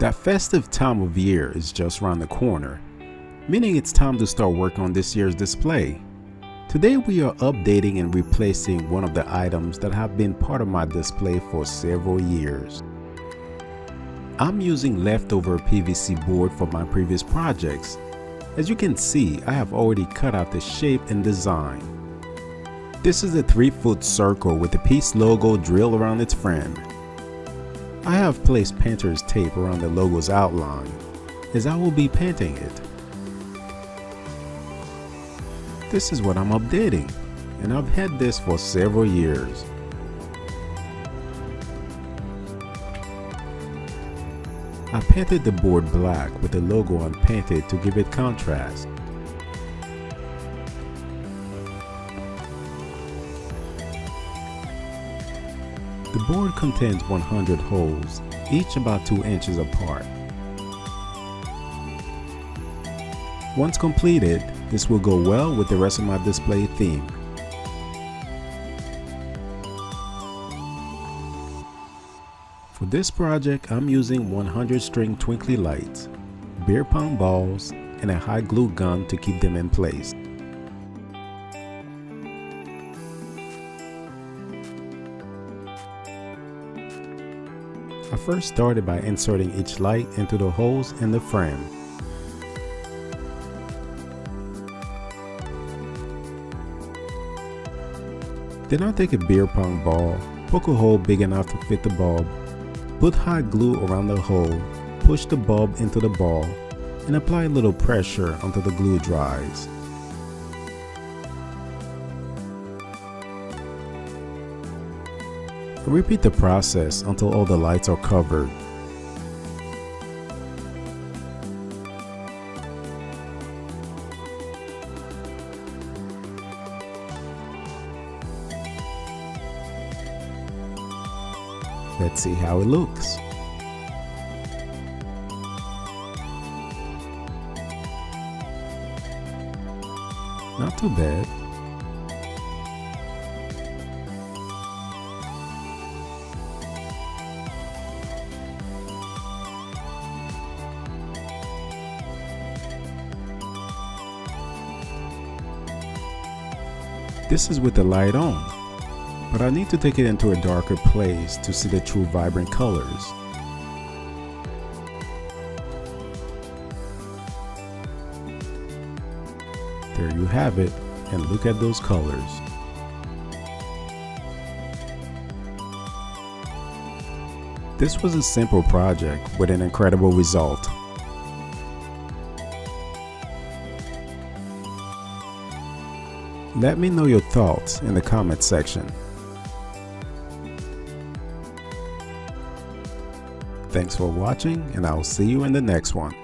That festive time of year is just around the corner, meaning it's time to start work on this year's display. Today we are updating and replacing one of the items that have been part of my display for several years. I'm using leftover PVC board for my previous projects. As you can see, I have already cut out the shape and design. This is a 3-foot circle with the piece logo drilled around its frame. I have placed painter's tape around the logo's outline, as I will be painting it. This is what I'm updating, and I've had this for several years. I painted the board black with the logo unpainted to give it contrast. The board contains 100 holes, each about 2 inches apart. Once completed, this will go well with the rest of my display theme. For this project, I'm using 100 string twinkly lights, beer pong balls, and a hot glue gun to keep them in place. I first started by inserting each light into the holes in the frame. Then I'll take a beer pong ball, poke a hole big enough to fit the bulb, put hot glue around the hole, push the bulb into the ball, and apply a little pressure until the glue dries. Repeat the process until all the lights are covered. Let's see how it looks. Not too bad. This is with the light on, but I need to take it into a darker place to see the true vibrant colors. There you have it, and look at those colors. This was a simple project with an incredible result. Let me know your thoughts in the comment section. Thanks for watching, and I'll see you in the next one.